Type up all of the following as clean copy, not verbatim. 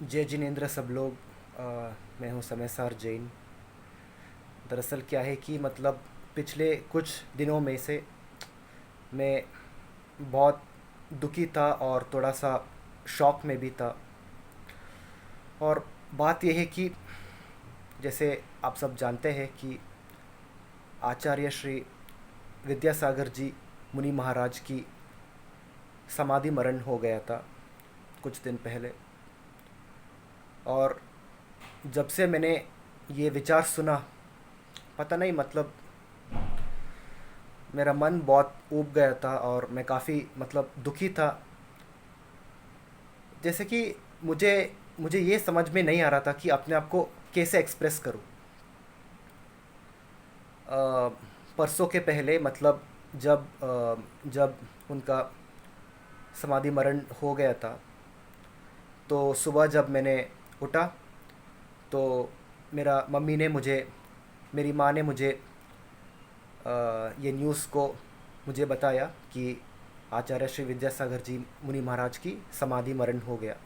जय जिनेंद्र सब लोग। मैं हूँ समय सार जैन। दरअसल क्या है कि मतलब पिछले कुछ दिनों में से मैं बहुत दुखी था और थोड़ा सा शॉक में भी था। और बात यह है कि जैसे आप सब जानते हैं कि आचार्य श्री विद्यासागर जी मुनि महाराज की समाधि मरण हो गया था कुछ दिन पहले। और जब से मैंने ये विचार सुना, पता नहीं मतलब मेरा मन बहुत ऊब गया था और मैं काफ़ी मतलब दुखी था। जैसे कि मुझे मुझे ये समझ में नहीं आ रहा था कि अपने आप को कैसे एक्सप्रेस करूं। परसों के पहले मतलब जब उनका समाधि मरण हो गया था, तो सुबह जब मैंने उठा तो मेरा मम्मी ने मुझे मेरी माँ ने मुझे ये न्यूज़ को मुझे बताया कि आचार्य श्री विद्यासागर जी मुनि महाराज की समाधि मरण हो गया।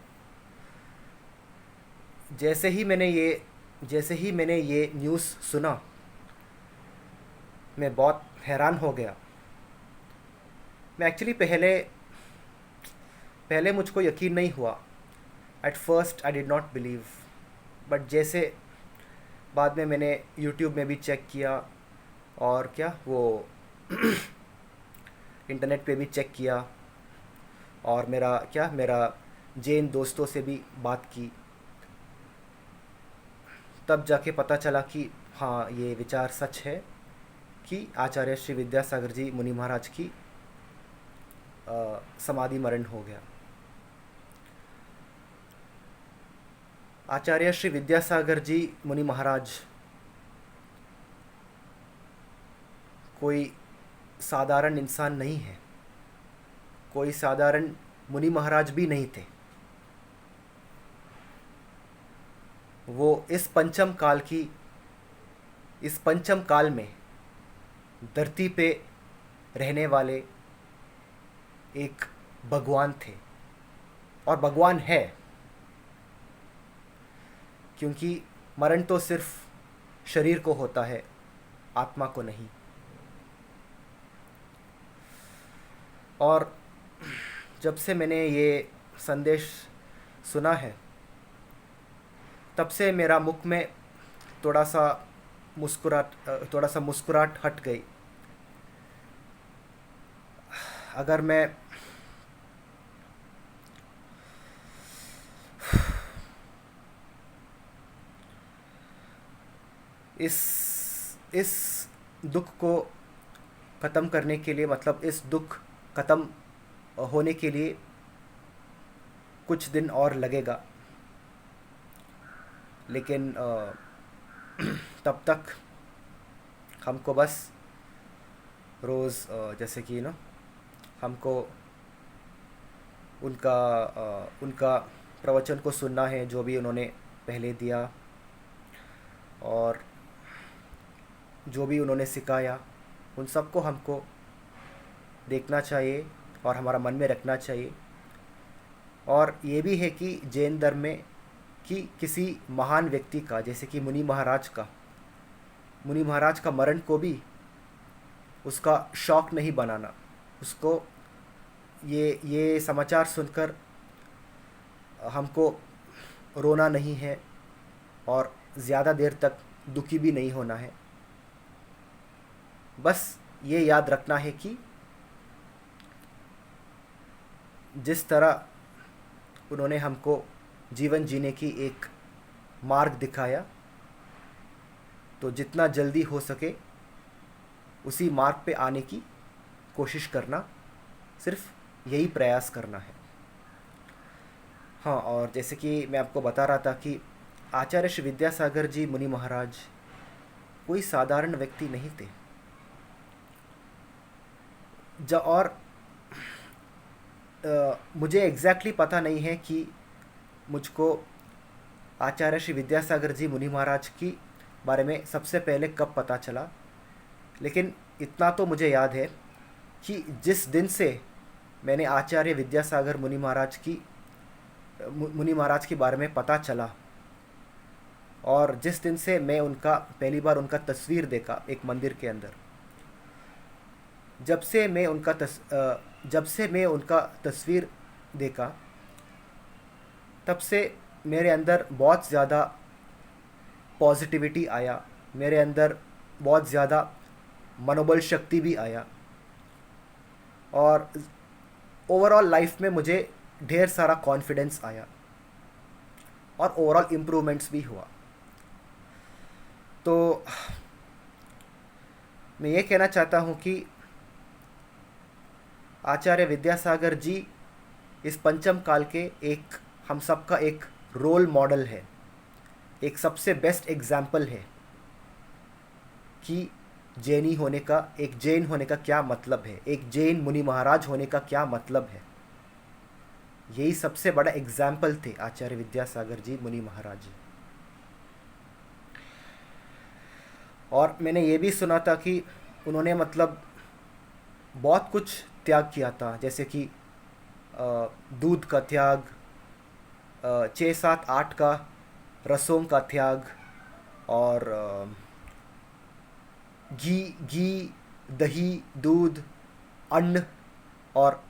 जैसे ही मैंने ये जैसे ही मैंने ये न्यूज़ सुना, मैं बहुत हैरान हो गया। मैं एक्चुअली पहले पहले मुझको यकीन नहीं हुआ। At first I did not believe, but जैसे बाद में मैंने यूट्यूब में भी चेक किया और क्या वो इंटरनेट पे भी चेक किया, और मेरा जैन दोस्तों से भी बात की, तब जाके पता चला कि हाँ, ये विचार सच है कि आचार्य श्री विद्यासागर जी मुनि महाराज की समाधि मरण हो गया। आचार्य श्री विद्यासागर जी मुनि महाराज कोई साधारण इंसान नहीं है, कोई साधारण मुनि महाराज भी नहीं थे। वो इस पंचम काल में धरती पे रहने वाले एक भगवान थे, और भगवान है, क्योंकि मरण तो सिर्फ शरीर को होता है, आत्मा को नहीं। और जब से मैंने ये संदेश सुना है, तब से मेरा मुख में थोड़ा सा मुस्कुराहट हट गई। अगर मैं इस इस दुख को ख़त्म करने के लिए, मतलब इस दुख ख़त्म होने के लिए कुछ दिन और लगेगा, लेकिन तब तक हमको बस रोज़ जैसे कि हमको उनका प्रवचन को सुनना है, जो भी उन्होंने पहले दिया और जो भी उन्होंने सिखाया, उन सबको हमको देखना चाहिए और हमारा मन में रखना चाहिए। और ये भी है कि जैन धर्म में कि किसी महान व्यक्ति का, जैसे कि मुनि महाराज का मरण को भी उसका शौक नहीं बनाना। उसको ये समाचार सुनकर हमको रोना नहीं है और ज़्यादा देर तक दुखी भी नहीं होना है। बस ये याद रखना है कि जिस तरह उन्होंने हमको जीवन जीने की एक मार्ग दिखाया, तो जितना जल्दी हो सके उसी मार्ग पे आने की कोशिश करना, सिर्फ यही प्रयास करना है। हाँ, और जैसे कि मैं आपको बता रहा था कि आचार्य श्री विद्यासागर जी मुनि महाराज कोई साधारण व्यक्ति नहीं थे। और मुझे एग्जैक्टली पता नहीं है कि मुझको आचार्य श्री विद्यासागर जी मुनि महाराज की बारे में सबसे पहले कब पता चला, लेकिन इतना तो मुझे याद है कि जिस दिन से मैंने आचार्य विद्यासागर मुनि महाराज की मुनि महाराज के बारे में पता चला, और जिस दिन से मैं उनका पहली बार उनका तस्वीर देखा एक मंदिर के अंदर, जब से मैं उनका तस्वीर देखा, तब से मेरे अंदर बहुत ज़्यादा पॉजिटिविटी आया, मेरे अंदर बहुत ज़्यादा मनोबल शक्ति भी आया, और ओवरऑल लाइफ में मुझे ढेर सारा कॉन्फिडेंस आया और ओवरऑल इम्प्रूवमेंट्स भी हुआ। तो मैं ये कहना चाहता हूँ कि आचार्य विद्यासागर जी इस पंचम काल के एक हम सबका एक रोल मॉडल है, एक सबसे बेस्ट एग्जाम्पल है कि जैन होने का क्या मतलब है, एक जैन मुनि महाराज होने का क्या मतलब है। यही सबसे बड़ा एग्जाम्पल थे आचार्य विद्यासागर जी मुनि महाराज जी। और मैंने ये भी सुना था कि उन्होंने मतलब बहुत कुछ त्याग किया था, जैसे कि दूध का त्याग, 6, 7, 8 का रसों का त्याग, और घी, दही, दूध, अन्न और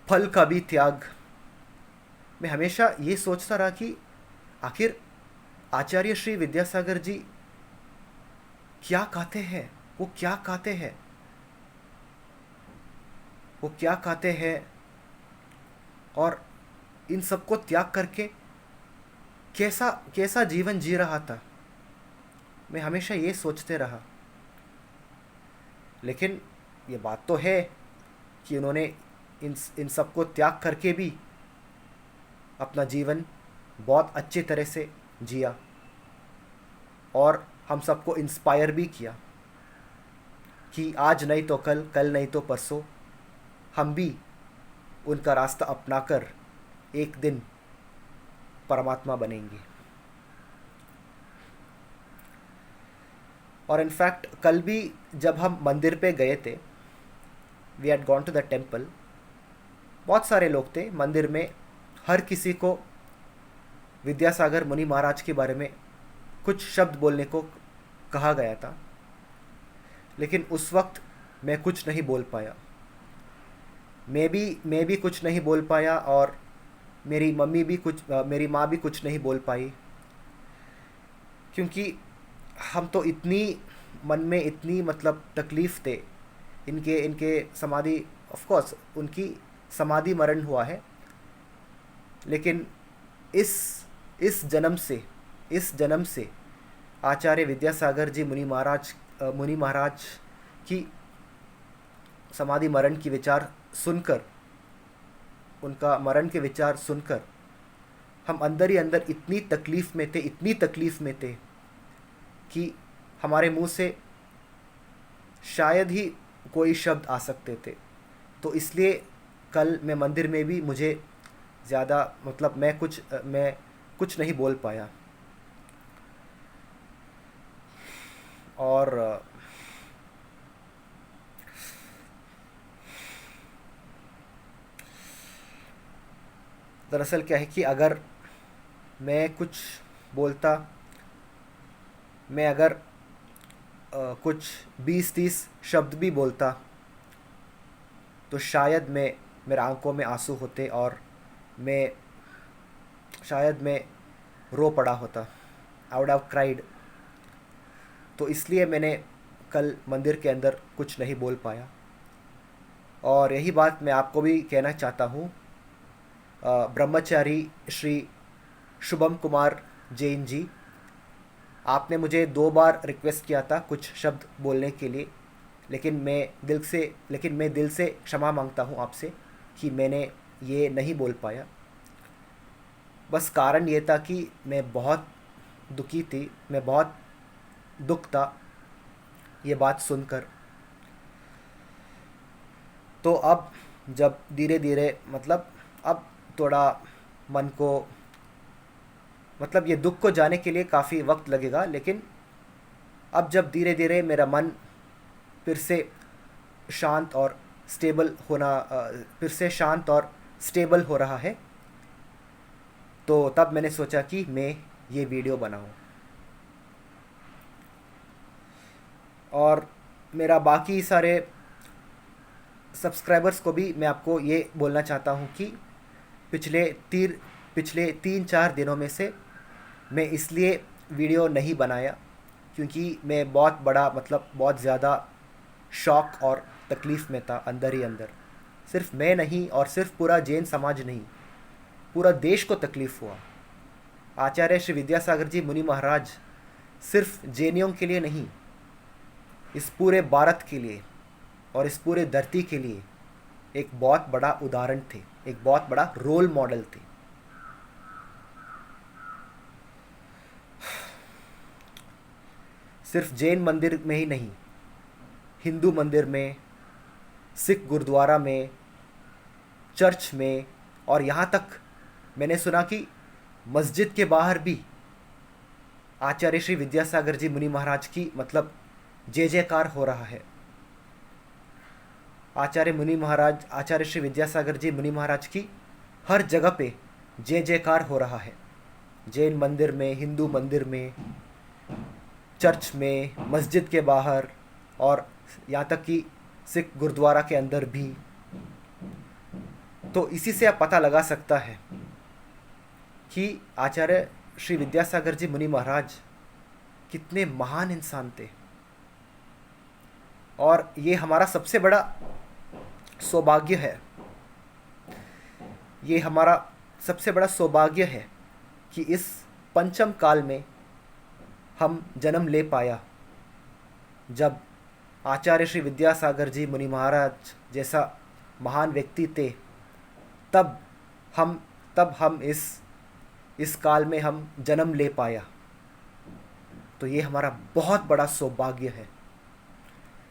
फल का भी त्याग। मैं हमेशा ये सोचता रहा कि आखिर आचार्य श्री विद्यासागर जी क्या कहते हैं, वो क्या कहते हैं, वो क्या कहते हैं, और इन सबको त्याग करके कैसा कैसा जीवन जी रहा था। मैं हमेशा ये सोचते रहा। लेकिन ये बात तो है कि उन्होंने इन सबको त्याग करके भी अपना जीवन बहुत अच्छे तरह से जिया, और हम सबको इंस्पायर भी किया कि आज नहीं तो कल, कल नहीं तो परसों हम भी उनका रास्ता अपनाकर एक दिन परमात्मा बनेंगे। और इनफैक्ट कल भी जब हम मंदिर पे गए थे, we had gone to the temple, बहुत सारे लोग थे मंदिर में, हर किसी को विद्यासागर मुनि महाराज के बारे में कुछ शब्द बोलने को कहा गया था, लेकिन उस वक्त मैं कुछ नहीं बोल पाया। मैं भी कुछ नहीं बोल पाया, और मेरी माँ भी कुछ नहीं बोल पाई, क्योंकि हम तो इतनी मन में इतनी मतलब तकलीफ़ थे। इनके समाधि, ऑफ कोर्स उनकी समाधि मरण हुआ है, लेकिन इस जन्म से आचार्य विद्यासागर जी मुनि महाराज की समाधि मरण की विचार सुनकर, उनका मरण के विचार सुनकर हम अंदर ही अंदर इतनी तकलीफ़ में थे कि हमारे मुंह से शायद ही कोई शब्द आ सकते थे। तो इसलिए कल मैं मंदिर में भी मुझे ज़्यादा मतलब मैं कुछ नहीं बोल पाया। और दरअसल क्या है कि अगर मैं कुछ बोलता, मैं अगर कुछ 20-30 शब्द भी बोलता, तो शायद मेरे आंखों में आंसू होते और शायद मैं रो पड़ा होता। I would have cried. तो इसलिए मैंने कल मंदिर के अंदर कुछ नहीं बोल पाया। और यही बात मैं आपको भी कहना चाहता हूँ। ब्रह्मचारी श्री शुभम कुमार जैन जी, आपने मुझे 2 बार रिक्वेस्ट किया था कुछ शब्द बोलने के लिए, लेकिन मैं दिल से क्षमा मांगता हूँ आपसे कि मैंने ये नहीं बोल पाया। बस कारण ये था कि मैं बहुत दुखी थी, मैं बहुत दुख था ये बात सुनकर। तो अब जब धीरे धीरे मतलब अब थोड़ा मन को मतलब ये दुख को जाने के लिए काफ़ी वक्त लगेगा, लेकिन अब जब धीरे धीरे मेरा मन फिर से शांत और स्टेबल हो रहा है, तो तब मैंने सोचा कि मैं ये वीडियो बनाऊं। और मेरा बाकी सारे सब्सक्राइबर्स को भी मैं आपको ये बोलना चाहता हूँ कि पिछले तीन पिछले 3-4 दिनों में से मैं इसलिए वीडियो नहीं बनाया क्योंकि मैं बहुत बड़ा मतलब बहुत ज़्यादा शॉक और तकलीफ़ में था अंदर ही अंदर। सिर्फ मैं नहीं और सिर्फ पूरा जैन समाज नहीं, पूरा देश को तकलीफ़ हुआ। आचार्य श्री विद्यासागर जी मुनि महाराज सिर्फ जैनियों के लिए नहीं, इस पूरे भारत के लिए और इस पूरे धरती के लिए एक बहुत बड़ा उदाहरण थे, एक बहुत बड़ा रोल मॉडल थे। सिर्फ जैन मंदिर में ही नहीं, हिंदू मंदिर में, सिख गुरुद्वारा में, चर्च में, और यहाँ तक मैंने सुना कि मस्जिद के बाहर भी आचार्य श्री विद्यासागर जी मुनि महाराज की मतलब जय जयकार हो रहा है। आचार्य श्री विद्यासागर जी मुनि महाराज की हर जगह पे जय जयकार हो रहा है। जैन मंदिर में, हिंदू मंदिर में, चर्च में, मस्जिद के बाहर, और यहाँ तक कि सिख गुरुद्वारा के अंदर भी। तो इसी से आप पता लगा सकता है कि आचार्य श्री विद्यासागर जी मुनि महाराज कितने महान इंसान थे। और ये हमारा सबसे बड़ा सौभाग्य है, ये हमारा सबसे बड़ा सौभाग्य है कि इस पंचम काल में हम जन्म ले पाया, जब आचार्य श्री विद्यासागर जी मुनि महाराज जैसा महान व्यक्ति थे। तब हम इस काल में हम जन्म ले पाया। तो ये हमारा बहुत बड़ा सौभाग्य है,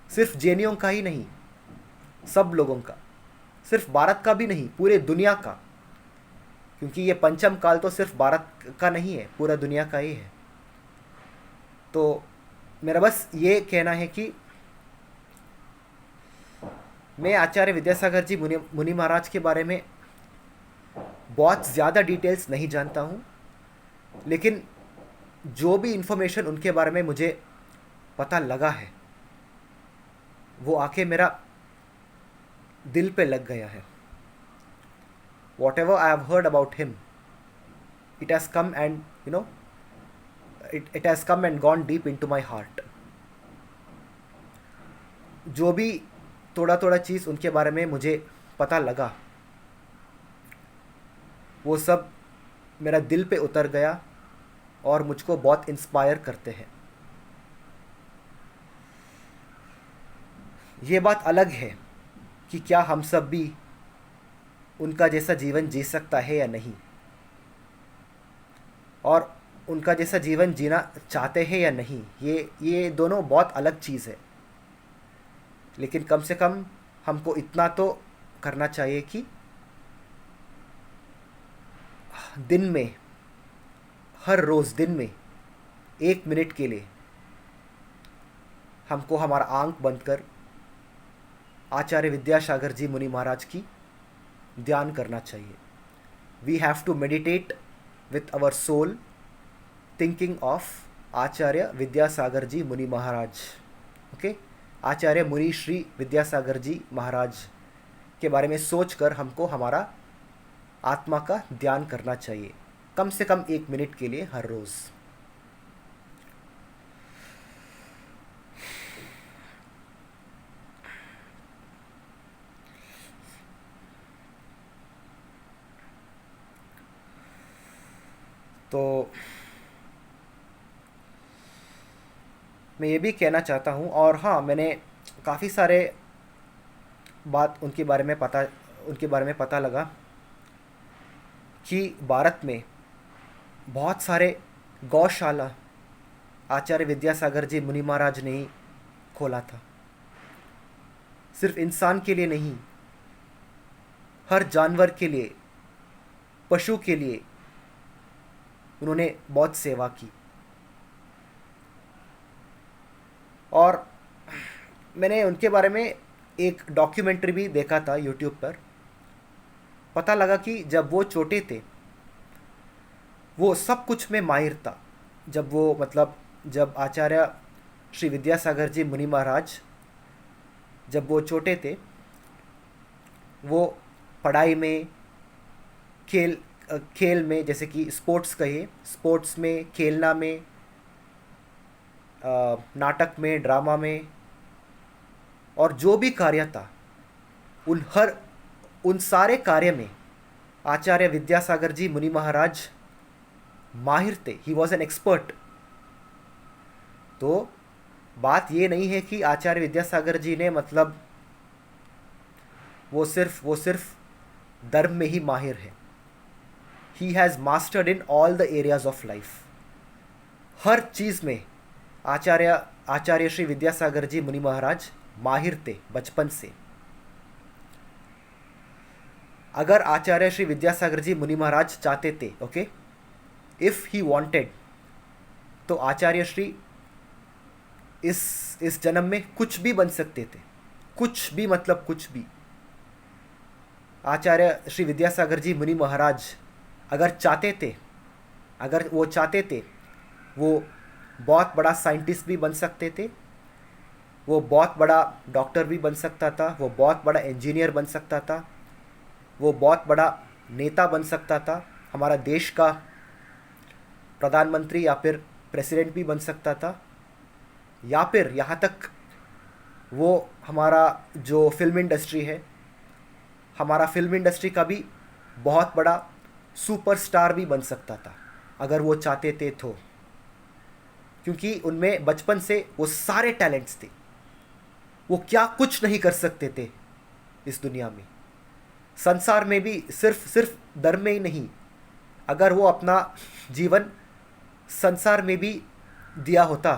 सिर्फ जैनियों का ही नहीं, सब लोगों का, सिर्फ भारत का भी नहीं, पूरे दुनिया का। क्योंकि ये पंचम काल तो सिर्फ भारत का नहीं है, पूरा दुनिया का ही है। तो मेरा बस ये कहना है कि मैं आचार्य विद्यासागर जी मुनि महाराज के बारे में बहुत ज़्यादा डिटेल्स नहीं जानता हूँ, लेकिन जो भी इन्फॉर्मेशन उनके बारे में मुझे पता लगा है वो आके मेरा दिल पे लग गया है। Whatever I have heard about him, it has come and it has come and gone deep into my heart. जो भी थोड़ा थोड़ा चीज़ उनके बारे में मुझे पता लगा वो सब मेरा दिल पे उतर गया और मुझको बहुत इंस्पायर करते हैं। ये बात अलग है कि क्या हम सब भी उनका जैसा जीवन जी सकता है या नहीं, और उनका जैसा जीवन जीना चाहते हैं या नहीं, ये दोनों बहुत अलग चीज़ है। लेकिन कम से कम हमको इतना तो करना चाहिए कि दिन में, हर रोज़ दिन में 1 मिनट के लिए हमको हमारा आंख बंद कर आचार्य विद्यासागर जी मुनि महाराज की ध्यान करना चाहिए। We have to meditate with our soul thinking of Acharya Vidyasagar ji Muni Maharaj. Okay, आचार्य मुनि श्री विद्यासागर जी महाराज के बारे में सोचकर हमको हमारा आत्मा का ध्यान करना चाहिए, कम से कम 1 मिनट के लिए हर रोज़। तो मैं ये भी कहना चाहता हूँ, और हाँ, मैंने काफ़ी सारे बात उनके बारे में पता लगा कि भारत में बहुत सारे गौशाला आचार्य विद्यासागर जी मुनि महाराज ने ही खोला था। सिर्फ इंसान के लिए नहीं, हर जानवर के लिए, पशु के लिए उन्होंने बहुत सेवा की। और मैंने उनके बारे में एक डॉक्यूमेंट्री भी देखा था यूट्यूब पर। पता लगा कि जब वो छोटे थे वो सब कुछ में माहिर था। जब वो मतलब जब आचार्य श्री विद्यासागर जी मुनि महाराज जब वो छोटे थे, वो पढ़ाई में, खेल खेल में, जैसे कि स्पोर्ट्स कहिए, स्पोर्ट्स में, खेलना में, नाटक में, ड्रामा में, और जो भी कार्य था, उन हर उन सारे कार्य में आचार्य विद्यासागर जी मुनि महाराज माहिर थे। He was an expert. तो बात ये नहीं है कि आचार्य विद्यासागर जी ने मतलब वो सिर्फ धर्म में ही माहिर है। He has mastered in all the areas of life. हर चीज़ में आचार्य आचार्य श्री विद्यासागर जी मुनि महाराज माहिर थे बचपन से। अगर आचार्य श्री विद्यासागर जी मुनि महाराज चाहते थे, ओके, इफ़ ही वांटेड, तो आचार्य श्री इस जन्म में कुछ भी बन सकते थे। कुछ भी मतलब कुछ भी। आचार्य श्री विद्यासागर जी मुनि महाराज अगर चाहते थे, अगर वो चाहते थे, वो बहुत बड़ा साइंटिस्ट भी बन सकते थे, वो बहुत बड़ा डॉक्टर भी बन सकता था, वो बहुत बड़ा इंजीनियर बन सकता था, वो बहुत बड़ा नेता बन सकता था, हमारा देश का प्रधानमंत्री या फिर प्रेसिडेंट भी बन सकता था, या फिर यहाँ तक वो हमारा जो फिल्म इंडस्ट्री है, हमारा फिल्म इंडस्ट्री का भी बहुत बड़ा सुपरस्टार भी बन सकता था अगर वो चाहते थे तो। क्योंकि उनमें बचपन से वो सारे टैलेंट्स थे। वो क्या कुछ नहीं कर सकते थे इस दुनिया में, संसार में भी। सिर्फ सिर्फ धर्म में ही नहीं, अगर वो अपना जीवन संसार में भी दिया होता,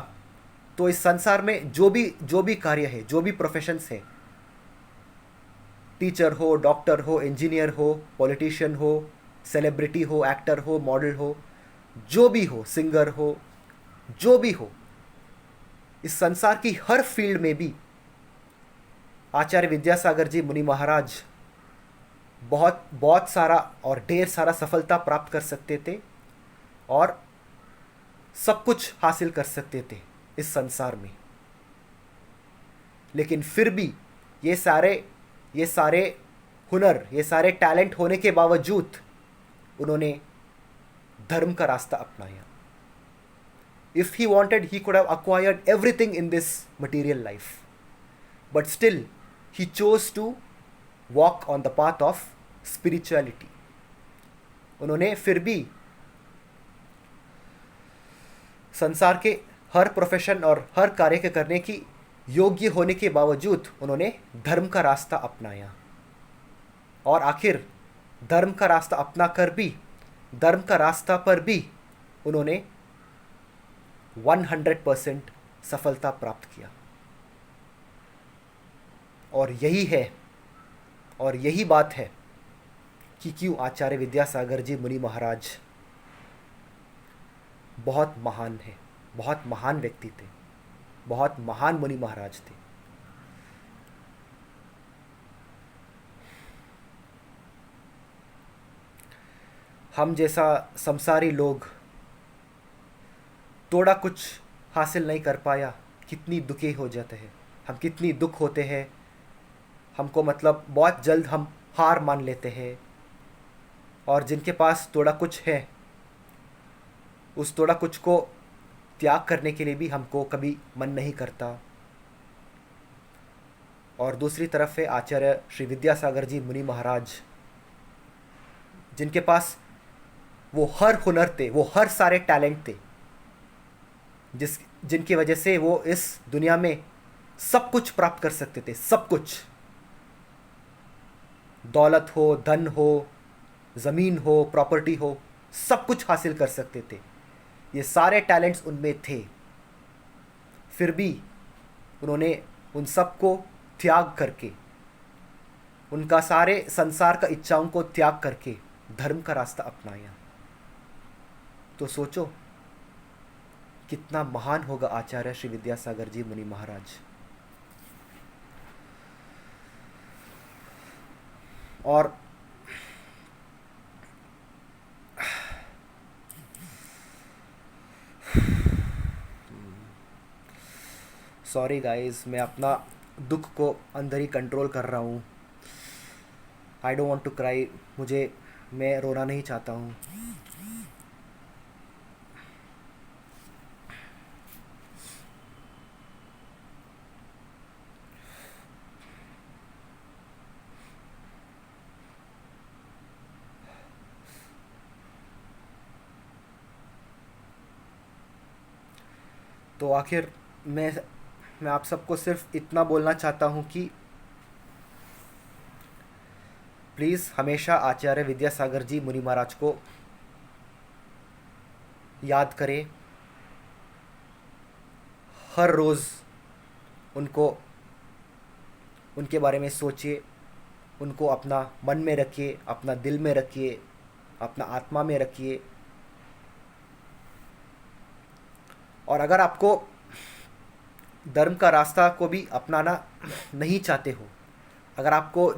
तो इस संसार में जो भी कार्य है, जो भी प्रोफेशंस है, टीचर हो, डॉक्टर हो, इंजीनियर हो, पॉलिटिशियन हो, सेलिब्रिटी हो, एक्टर हो, मॉडल हो, जो भी हो, सिंगर हो, जो भी हो, इस संसार की हर फील्ड में भी आचार्य विद्यासागर जी मुनि महाराज बहुत बहुत सारा और ढेर सारा सफलता प्राप्त कर सकते थे और सब कुछ हासिल कर सकते थे इस संसार में। लेकिन फिर भी ये सारे हुनर, ये सारे टैलेंट होने के बावजूद उन्होंने धर्म का रास्ता अपनाया। If he wanted, he could have acquired everything in this material life, but still he chose to walk on the path of spirituality. उन्होंने फिर भी संसार के हर प्रोफेशन और हर कार्य के करने की योग्य होने के बावजूद उन्होंने धर्म का रास्ता अपनाया। और आखिर धर्म का रास्ता अपना कर भी, धर्म का रास्ता पर भी उन्होंने 100% सफलता प्राप्त किया। और यही बात है कि क्यों आचार्य विद्यासागर जी मुनि महाराज बहुत महान है, बहुत महान व्यक्ति थे, बहुत महान मुनि महाराज थे। हम जैसा संसारी लोग थोड़ा कुछ हासिल नहीं कर पाया, कितनी दुखी हो जाते हैं हम, कितनी दुख होते हैं हमको, मतलब बहुत जल्द हम हार मान लेते हैं। और जिनके पास थोड़ा कुछ है, उस थोड़ा कुछ को त्याग करने के लिए भी हमको कभी मन नहीं करता। और दूसरी तरफ है आचार्य श्री विद्यासागर जी मुनि महाराज, जिनके पास वो हर हुनर थे, वो हर सारे टैलेंट थे, जिनकी वजह से वो इस दुनिया में सब कुछ प्राप्त कर सकते थे। सब कुछ, दौलत हो, धन हो, ज़मीन हो, प्रॉपर्टी हो, सब कुछ हासिल कर सकते थे। ये सारे टैलेंट्स उनमें थे। फिर भी उन्होंने उन सब को त्याग करके, उनका सारे संसार का इच्छाओं को त्याग करके धर्म का रास्ता अपनाया। तो सोचो कितना महान होगा आचार्य श्री विद्यासागर जी मुनि महाराज। और सॉरी गाइस, मैं अपना दुख को अंदर ही कंट्रोल कर रहा हूँ। I don't want to cry. मैं रोना नहीं चाहता हूँ। तो आखिर मैं आप सबको सिर्फ इतना बोलना चाहता हूँ कि प्लीज़ हमेशा आचार्य विद्यासागर जी मुनि महाराज को याद करें। हर रोज़ उनको उनके बारे में सोचिए, उनको अपना मन में रखिए, अपना दिल में रखिए, अपना आत्मा में रखिए। और अगर आपको धर्म का रास्ता को भी अपनाना नहीं चाहते हो, अगर आपको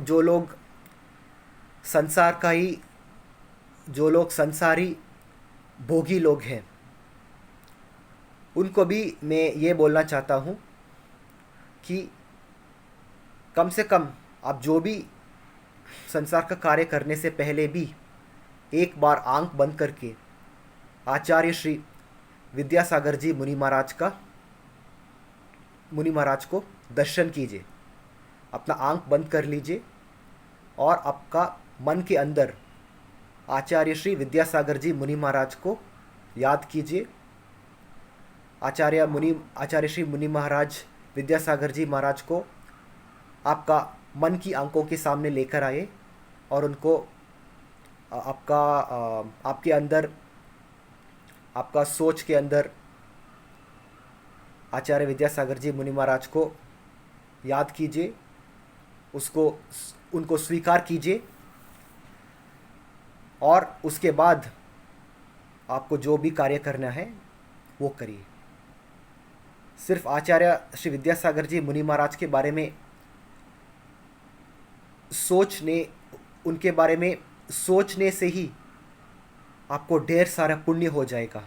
संसार का ही जो लोग संसारी भोगी लोग हैं, उनको भी मैं ये बोलना चाहता हूँ कि कम से कम आप जो भी संसार का कार्य करने से पहले भी एक बार आंख बंद करके आचार्य श्री विद्यासागर जी मुनि महाराज को दर्शन कीजिए। अपना आंख बंद कर लीजिए और आपका मन के अंदर आचार्य श्री विद्यासागर जी मुनि महाराज को याद कीजिए। आचार्य श्री मुनि महाराज विद्यासागर जी महाराज को आपका मन की आंखों के सामने लेकर आए और उनको आपके अंदर, आपका सोच के अंदर आचार्य विद्यासागर जी मुनि महाराज को याद कीजिए, उनको स्वीकार कीजिए और उसके बाद आपको जो भी कार्य करना है वो करिए। सिर्फ आचार्य श्री विद्यासागर जी मुनि महाराज के बारे में उनके बारे में सोचने से ही आपको ढेर सारा पुण्य हो जाएगा,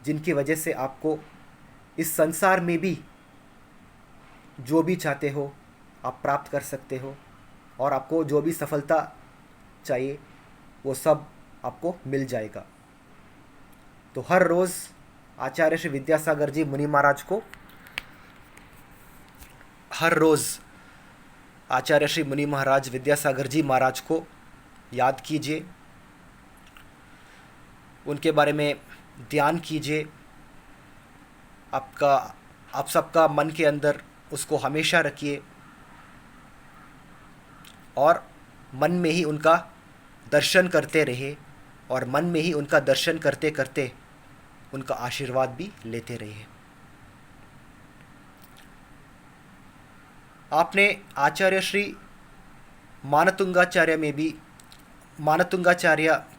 जिनकी वजह से आपको इस संसार में भी जो भी चाहते हो आप प्राप्त कर सकते हो और आपको जो भी सफलता चाहिए वो सब आपको मिल जाएगा। तो हर रोज़ आचार्य श्री विद्यासागर जी मुनि महाराज को, हर रोज़ आचार्य श्री मुनि महाराज विद्यासागर जी महाराज को याद कीजिए, उनके बारे में ध्यान कीजिए। आप सबका मन के अंदर उसको हमेशा रखिए और मन में ही उनका दर्शन करते रहिए और मन में ही उनका दर्शन करते करते उनका आशीर्वाद भी लेते रहिए। आपने आचार्य श्री मानतुंगाचार्य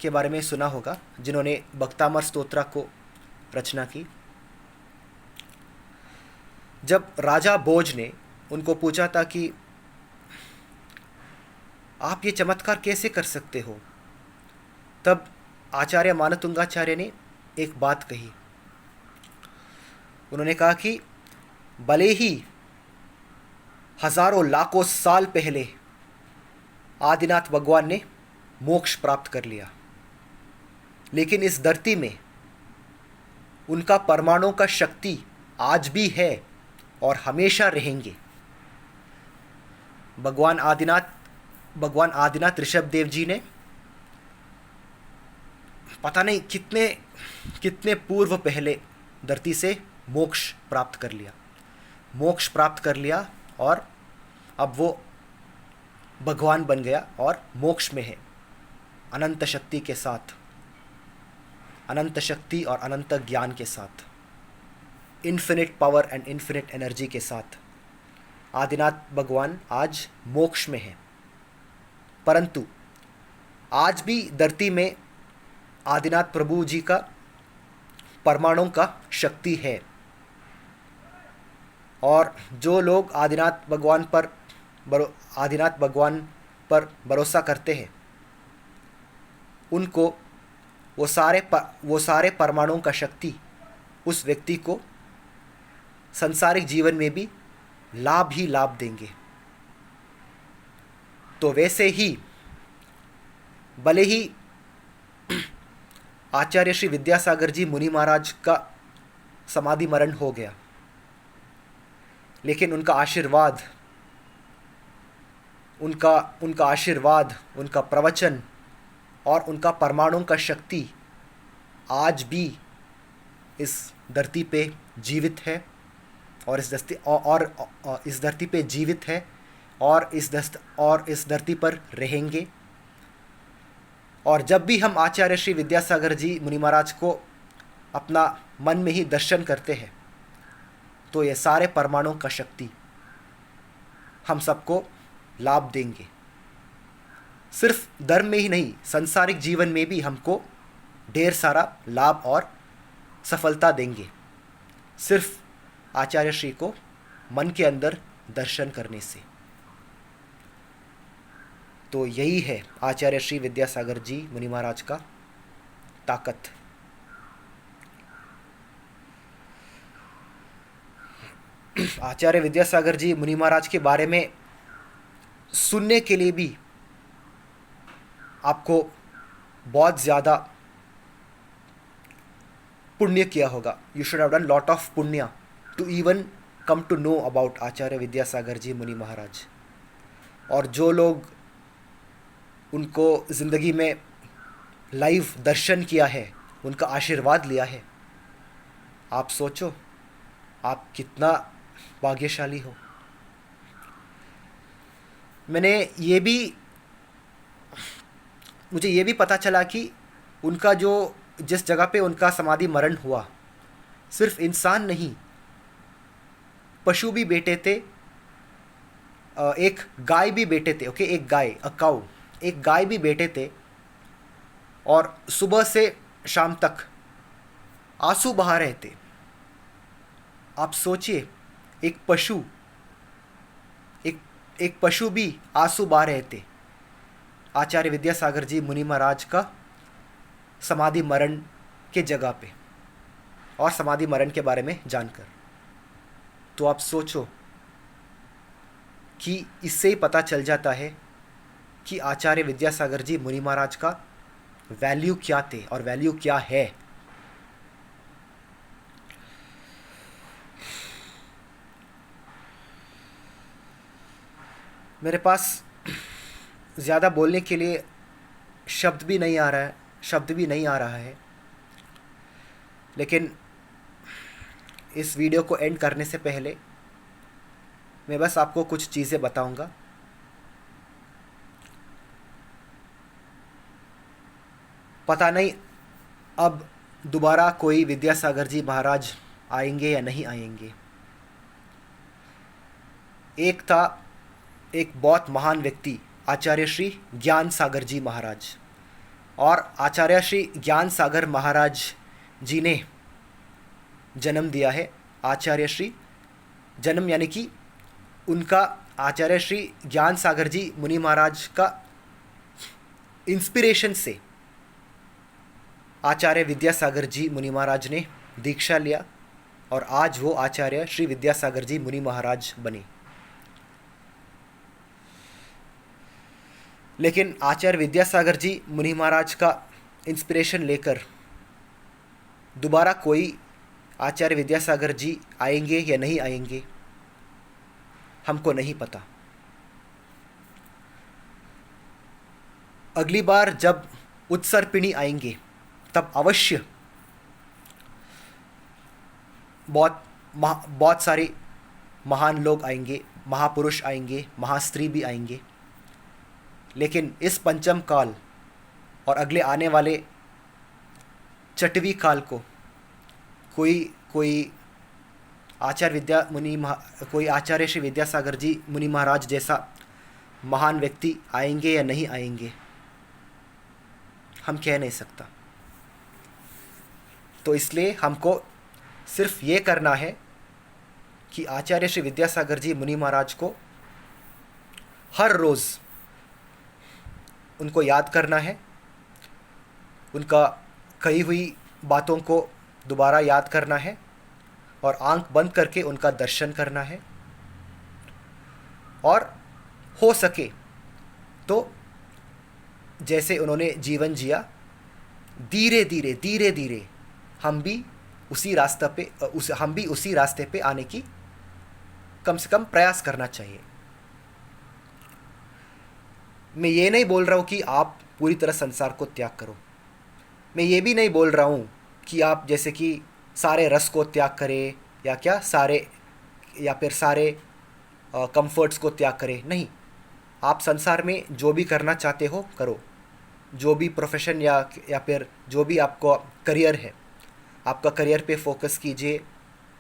के बारे में सुना होगा, जिन्होंने भक्तामर स्तोत्र को रचना की। जब राजा भोज ने उनको पूछा था कि आप ये चमत्कार कैसे कर सकते हो, तब आचार्य मानतुंगाचार्य ने एक बात कही। उन्होंने कहा कि भले ही हजारों लाखों साल पहले आदिनाथ भगवान ने मोक्ष प्राप्त कर लिया, लेकिन इस धरती में उनका परमाणु का शक्ति आज भी है और हमेशा रहेंगे। भगवान आदिनाथ ऋषभ देव जी ने पता नहीं कितने पूर्व पहले धरती से मोक्ष प्राप्त कर लिया और अब वो भगवान बन गया और मोक्ष में है, अनंत शक्ति के साथ, अनंत शक्ति और अनंत ज्ञान के साथ, infinite power and infinite energy के साथ आदिनाथ भगवान आज मोक्ष में है। परंतु आज भी धरती में आदिनाथ प्रभु जी का परमाणु का शक्ति है और जो लोग आदिनाथ भगवान पर भरोसा करते हैं उनको वो सारे परमाणुओं का शक्ति उस व्यक्ति को संसारिक जीवन में भी लाभ ही लाभ देंगे। तो वैसे ही भले ही आचार्य श्री विद्यासागर जी मुनि महाराज का समाधि मरण हो गया, लेकिन उनका आशीर्वाद, उनका आशीर्वाद, उनका प्रवचन और उनका परमाणु का शक्ति आज भी इस धरती पे जीवित है और इस धरती पे जीवित है और इस धरती पर रहेंगे। और जब भी हम आचार्य श्री विद्यासागर जी मुनि महाराज को अपना मन में ही दर्शन करते हैं, तो ये सारे परमाणुओं का शक्ति हम सबको लाभ देंगे। सिर्फ धर्म में ही नहीं, संसारिक जीवन में भी हमको ढेर सारा लाभ और सफलता देंगे, सिर्फ आचार्य श्री को मन के अंदर दर्शन करने से। तो यही है आचार्य श्री विद्यासागर जी मुनि महाराज का ताकत। आचार्य विद्यासागर जी मुनि महाराज के बारे में सुनने के लिए भी आपको बहुत ज़्यादा पुण्य किया होगा। You should have done lot of punya to even come to know about Acharya Vidyasagar ji Muni Maharaj. और जो लोग उनको ज़िंदगी में लाइव दर्शन किया है, उनका आशीर्वाद लिया है, आप सोचो आप कितना भाग्यशाली हो। मुझे ये भी पता चला कि उनका जिस जगह पे उनका समाधि मरण हुआ, सिर्फ इंसान नहीं, पशु भी बैठे थे, एक गाय भी बैठे थे। ओके, एक गाय, अ काऊ, एक गाय भी बैठे थे और सुबह से शाम तक आंसू बहा रहे थे। आप सोचिए, एक पशु भी आंसू बहा रहे थे आचार्य विद्यासागर जी मुनि महाराज का समाधि मरण के जगह पे और समाधि मरण के बारे में जानकर। तो आप सोचो कि इससे ही पता चल जाता है कि आचार्य विद्यासागर जी मुनि महाराज का वैल्यू क्या थे और वैल्यू क्या है। मेरे पास ज़्यादा बोलने के लिए शब्द भी नहीं आ रहा है, लेकिन इस वीडियो को एंड करने से पहले मैं बस आपको कुछ चीज़ें बताऊंगा। पता नहीं अब दोबारा कोई विद्यासागर जी महाराज आएंगे या नहीं आएंगे। एक बहुत महान व्यक्ति आचार्य श्री ज्ञान सागर जी महाराज, और आचार्य श्री ज्ञान सागर महाराज जी ने जन्म दिया है। आचार्य श्री जन्म यानी कि उनका आचार्य श्री ज्ञान सागर जी मुनि महाराज का इंस्पिरेशन से आचार्य विद्यासागर जी मुनि महाराज ने दीक्षा लिया और आज वो आचार्य श्री विद्यासागर जी मुनि महाराज बने। लेकिन आचार्य विद्यासागर जी मुनि महाराज का इंस्पिरेशन लेकर दोबारा कोई आचार्य विद्यासागर जी आएंगे या नहीं आएंगे, हमको नहीं पता। अगली बार जब उत्सर्पिणी आएंगे तब अवश्य बहुत सारे महान लोग आएंगे, महापुरुष आएंगे, महास्त्री भी आएंगे। लेकिन इस पंचम काल और अगले आने वाले छठवीं काल को कोई आचार्य श्री विद्यासागर जी मुनि महाराज जैसा महान व्यक्ति आएंगे या नहीं आएंगे, हम कह नहीं सकता। तो इसलिए हमको सिर्फ ये करना है कि आचार्य श्री विद्यासागर जी मुनि महाराज को हर रोज़ उनको याद करना है, उनका कही हुई बातों को दोबारा याद करना है और आंख बंद करके उनका दर्शन करना है। और हो सके तो जैसे उन्होंने जीवन जिया, धीरे धीरे धीरे धीरे हम भी उसी रास्ते पे आने की कम से कम प्रयास करना चाहिए। मैं ये नहीं बोल रहा हूँ कि आप पूरी तरह संसार को त्याग करो। मैं ये भी नहीं बोल रहा हूँ कि आप जैसे कि सारे रस को त्याग करें या फिर सारे कंफर्ट्स को त्याग करें। नहीं, आप संसार में जो भी करना चाहते हो करो। जो भी प्रोफेशन या फिर जो भी आपको करियर है, आपका करियर पे फोकस कीजिए।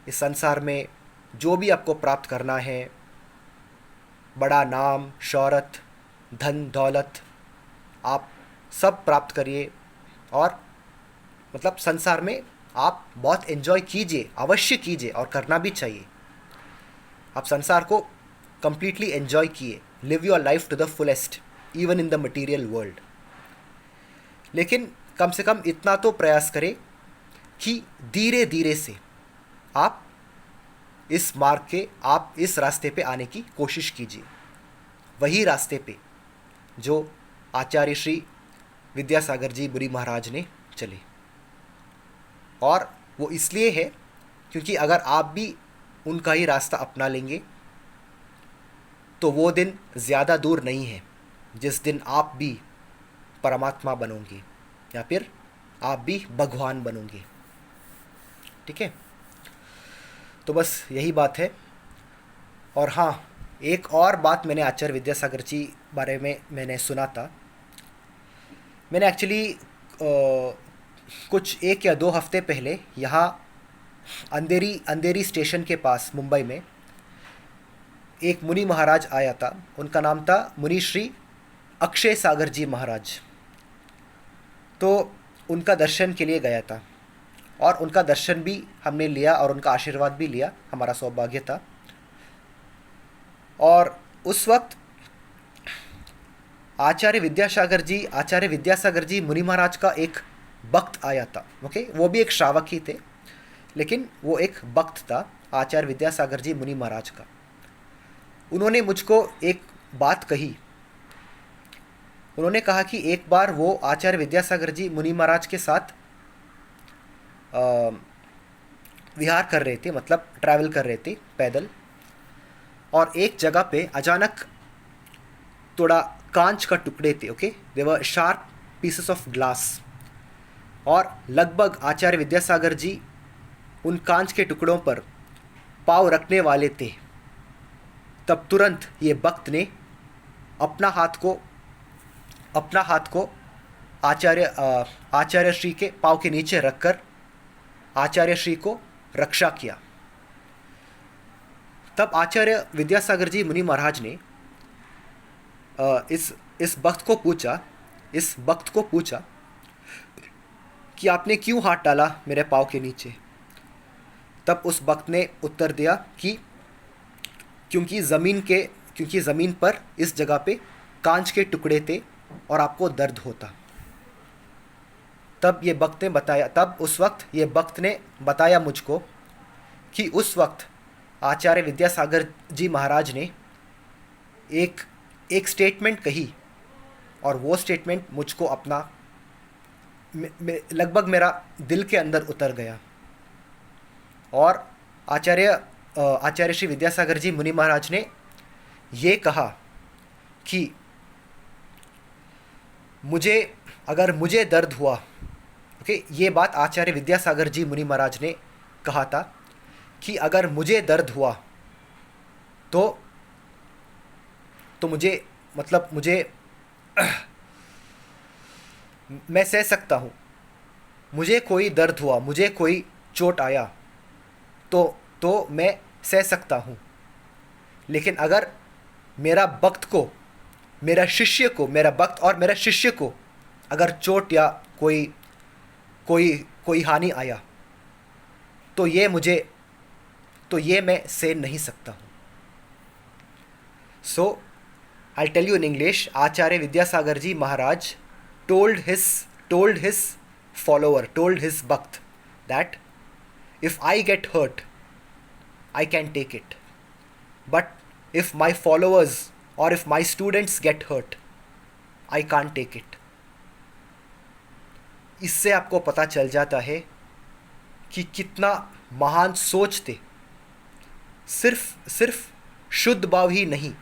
इस संसार में जो भी आपको प्राप्त करना है, बड़ा नाम, शोहरत, धन दौलत, आप सब प्राप्त करिए। और मतलब संसार में आप बहुत एंजॉय कीजिए, अवश्य कीजिए, और करना भी चाहिए। आप संसार को कंप्लीटली एंजॉय किए, live your life to the fullest even in the material world. लेकिन कम से कम इतना तो प्रयास करें कि धीरे धीरे से आप इस रास्ते पे आने की कोशिश कीजिए। वही रास्ते पे जो आचार्य श्री विद्यासागर जी बुरी महाराज ने चले। और वो इसलिए है क्योंकि अगर आप भी उनका ही रास्ता अपना लेंगे तो वो दिन ज़्यादा दूर नहीं है जिस दिन आप भी परमात्मा बनोगे या फिर आप भी भगवान बनोगे। ठीक है, तो बस यही बात है। और हाँ, एक और बात मैंने आचार्य विद्यासागर जी बारे में मैंने सुना था। मैंने एक्चुअली कुछ 1 या 2 हफ्ते पहले यहाँ अंधेरी स्टेशन के पास मुंबई में एक मुनि महाराज आया था। उनका नाम था मुनि श्री अक्षय सागर जी महाराज। तो उनका दर्शन के लिए गया था और उनका दर्शन भी हमने लिया और उनका आशीर्वाद भी लिया, हमारा सौभाग्य था। और उस वक्त आचार्य विद्यासागर जी मुनि महाराज का एक भक्त आया था। ओके, वो भी एक श्रावक ही थे, लेकिन वो एक भक्त था आचार्य विद्यासागर जी मुनि महाराज का। उन्होंने मुझको एक बात कही। उन्होंने कहा कि एक बार वो आचार्य विद्यासागर जी मुनि महाराज के साथ विहार कर रहे थे, मतलब ट्रैवल कर रहे थे पैदल। और एक जगह पे अचानक थोड़ा कांच का टुकड़े थे। Okay, they were sharp pieces of glass. और लगभग आचार्य विद्यासागर जी उन कांच के टुकड़ों पर पाँव रखने वाले थे, तब तुरंत ये भक्त ने अपना हाथ को आचार्य श्री के पाँव के नीचे रखकर आचार्य श्री को रक्षा किया। तब आचार्य विद्यासागर जी मुनि महाराज ने इस भक्त को पूछा कि आपने क्यों हाथ डाला मेरे पाँव के नीचे। तब उस भक्त ने उत्तर दिया कि क्योंकि ज़मीन पर इस जगह पे कांच के टुकड़े थे और आपको दर्द होता। तब उस वक्त ये भक्त ने बताया मुझको कि उस वक्त आचार्य विद्यासागर जी महाराज ने एक स्टेटमेंट कही और वो स्टेटमेंट मुझको लगभग मेरा दिल के अंदर उतर गया। और आचार्य श्री विद्यासागर जी मुनि महाराज ने ये कहा कि अगर मुझे दर्द हुआ, ओके, ये बात आचार्य विद्यासागर जी मुनि महाराज ने कहा था कि अगर मुझे दर्द हुआ तो मुझे मैं सह सकता हूँ। मुझे कोई दर्द हुआ, मुझे कोई चोट आया तो मैं सह सकता हूँ। लेकिन अगर मेरा भक्त और मेरा शिष्य को अगर चोट या कोई हानि आया तो ये मैं सह नहीं सकता हूँ। So I tell you in English, Acharya Vidyasagar ji Maharaj told his follower, told his bhakt that if I get hurt, I can take it. But if my followers or if my students get hurt, I can't take it. इससे आपको पता चल जाता है कि कितना महान सोच थे. सिर्फ सिर्फ शुद्ध भाव ही नहीं,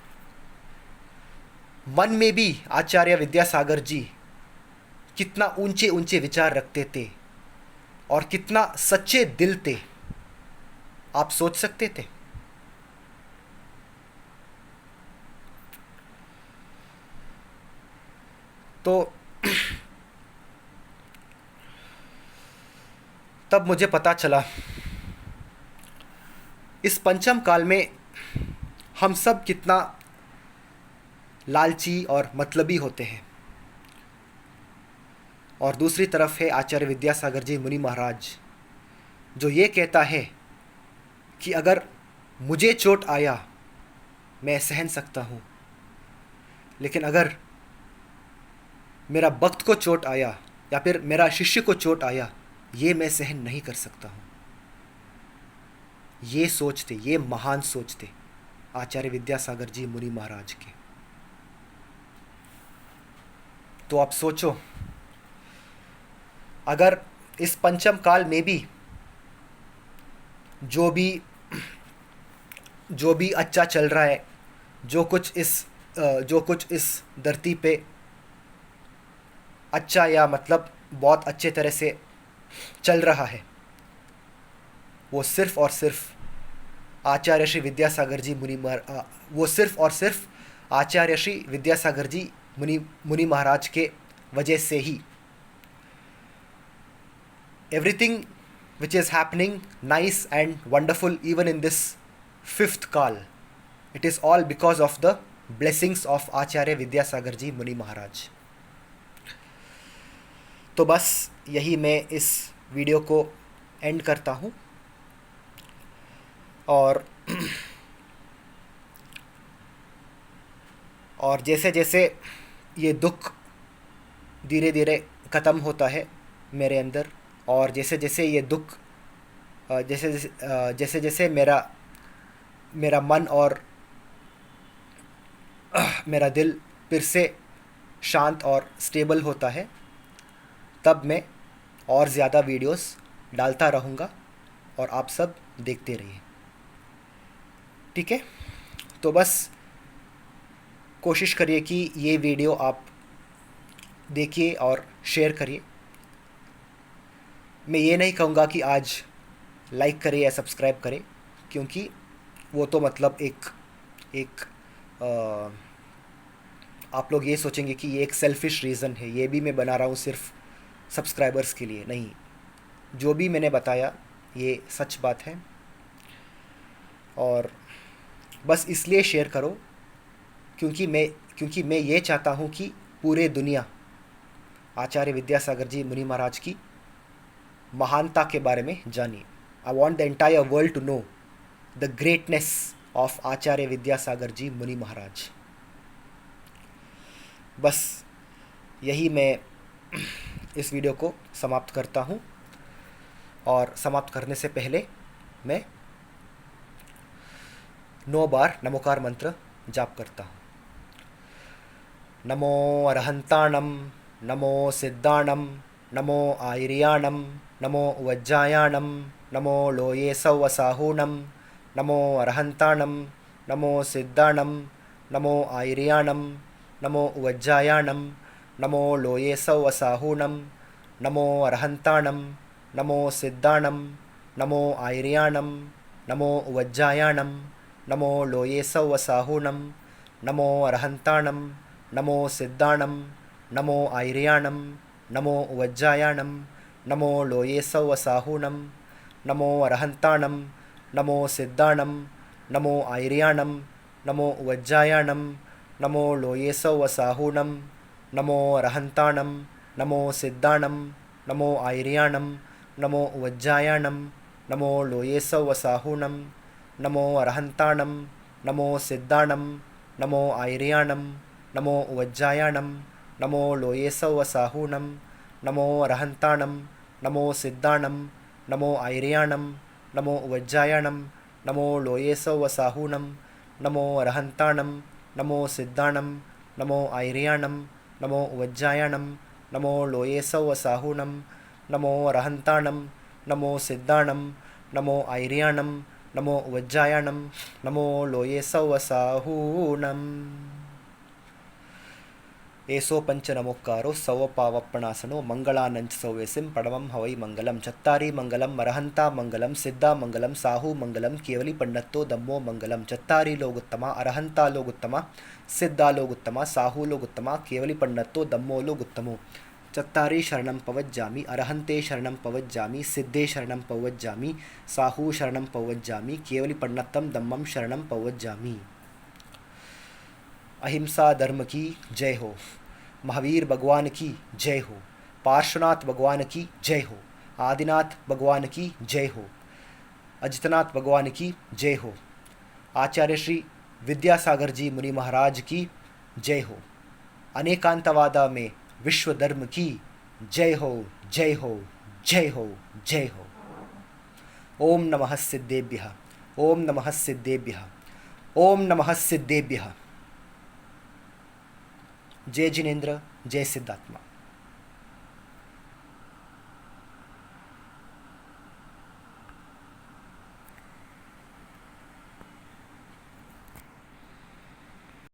मन में भी आचार्य विद्यासागर जी कितना ऊंचे ऊंचे विचार रखते थे और कितना सच्चे दिल थे, आप सोच सकते थे. तो तब मुझे पता चला इस पंचम काल में हम सब कितना लालची और मतलबी होते हैं. और दूसरी तरफ है आचार्य विद्यासागर जी मुनि महाराज, जो ये कहता है कि अगर मुझे चोट आया मैं सहन सकता हूँ, लेकिन अगर मेरा भक्त को चोट आया या फिर मेरा शिष्य को चोट आया, ये मैं सहन नहीं कर सकता हूँ. ये सोचते, ये महान सोचते आचार्य विद्यासागर जी मुनि महाराज के. तो आप सोचो, अगर इस पंचम काल में भी जो भी अच्छा चल रहा है, जो कुछ इस धरती पे अच्छा या मतलब बहुत अच्छे तरह से चल रहा है, वो सिर्फ और सिर्फ आचार्य श्री विद्यासागर जी मुनि महाराज के वजह से ही. Everything which is happening nice and wonderful even in this fifth kal, it is all because of the blessings of Acharya Vidyasagar ji Muni Maharaj. तो बस यही मैं इस वीडियो को एंड करता हूँ. और जैसे जैसे ये दुख धीरे धीरे ख़त्म होता है मेरे अंदर, और जैसे जैसे ये दुख जैसे जैसे मेरा मन और मेरा दिल फिर से शांत और स्टेबल होता है, तब मैं और ज़्यादा वीडियोस डालता रहूँगा और आप सब देखते रहिए. ठीक है, तो बस कोशिश करिए कि ये वीडियो आप देखिए और शेयर करिए. मैं ये नहीं कहूँगा कि आज लाइक करें या सब्सक्राइब करें, क्योंकि वो तो मतलब एक आप लोग ये सोचेंगे कि ये एक सेल्फिश रीज़न है, ये भी मैं बना रहा हूँ सिर्फ सब्सक्राइबर्स के लिए. नहीं, जो भी मैंने बताया ये सच बात है, और बस इसलिए शेयर करो क्योंकि मैं ये चाहता हूँ कि पूरे दुनिया आचार्य विद्यासागर जी मुनि महाराज की महानता के बारे में जानिए. I want the entire world to know the greatness of Acharya Vidyasagar ji Muni Maharaj. बस यही मैं इस वीडियो को समाप्त करता हूँ, और समाप्त करने से पहले मैं 9 बार नमोकार मंत्र जाप करता हूँ. नमो अरहंताणम, नमो सिद्धाणम, नमो आयर्याणम, नमो वज्जायाणम, नमो लोये सौवसाहूणम, नमो अरहंताणम, नमो सिद्धाणम, नमो आयर्याणम, नमो वज्जायाणम, नमो लोये सौवसाहूणम, नमो अरहंताणम, नमो सिद्धाणम, नमो आयर्याणम, नमो वज्जायाणम, नमो लोये सौवसाहूणम, नमो अरहंताणम, नमो सिद्धाणम, नमो आयर्याणम, नमो वज्जायाणम, नमो लोये सौवसाहूणम, नमो अरहंताणम, नमो सिद्धाणम, नमो आयर्याणम, नमो वज्जायाणम, नमो लोये सौवसाहूणम, नमो अरहंताणम, नमो सिद्धाणम, नमो आयर्याणम, नमो वज्जायाणम, नमो लोये सौवसाहूणम, नमो अरहंताणम, नमो सिद्धाणम, नमो आयर्याणम, नमो वज्जायाणम, नमो लोये सौवसाहूणम, नमो अरहंताणम, नमो सिद्धाणम, नमो आयर्याणम, नमो वज्जायाणम, नमो लोये सौवसाहूणं नमो अरहन्ताणं नमो सिद्धाणं नमो आयर्याणं नमो वज्जायाणं नमो लोये सौवसाहूणं नमो अरहन्ताणं नमो सिद्धाणं नमो आयर्याणं नमो वज्जायाणं नमो लोये सौवसाहूणम् एसो पंचनमोक्कारो सौवपावप्पणासनो मंगलानंच सौवेसिम पडमं हवै मंगलम चत्तारी मंगलम अरहंता मंगलम सिद्धा मंगलम साहू मंगलम केवली पंडत्तो दम्मो मंगलम चत्तारी लोगुत्तमा अरहंता लोगुत्तमा सिद्धा लोगुत्तमा साहू लोगुत्तमा केवली पंडत्तो दम्मो लोगुत्तमो चत्तारी शरणं पवज्जामि अरहंते शरणं पवज्जामि सिद्धे शरणं पवज्जामि साहू शरणं पवज्जामि केवली पंडत्तम दम्मम शरणं पवज्जामि। अहिंसा धर्म की जय हो, महावीर भगवान की जय हो, पार्श्वनाथ भगवान की जय हो, आदिनाथ भगवान की जय हो, अजितनाथ भगवान की जय हो, आचार्य श्री विद्यासागर जी मुनि महाराज की जय हो, अनेकांतवादा में विश्व धर्म की जय हो जय हो जय हो जय हो। ओम नमः सिद्धेभ्यः, ओम नमः सिद्धेभ्यः, ओम नमः सिद्धेभ्यः। जय जिनेन्द्र, जय सिद्धात्मा।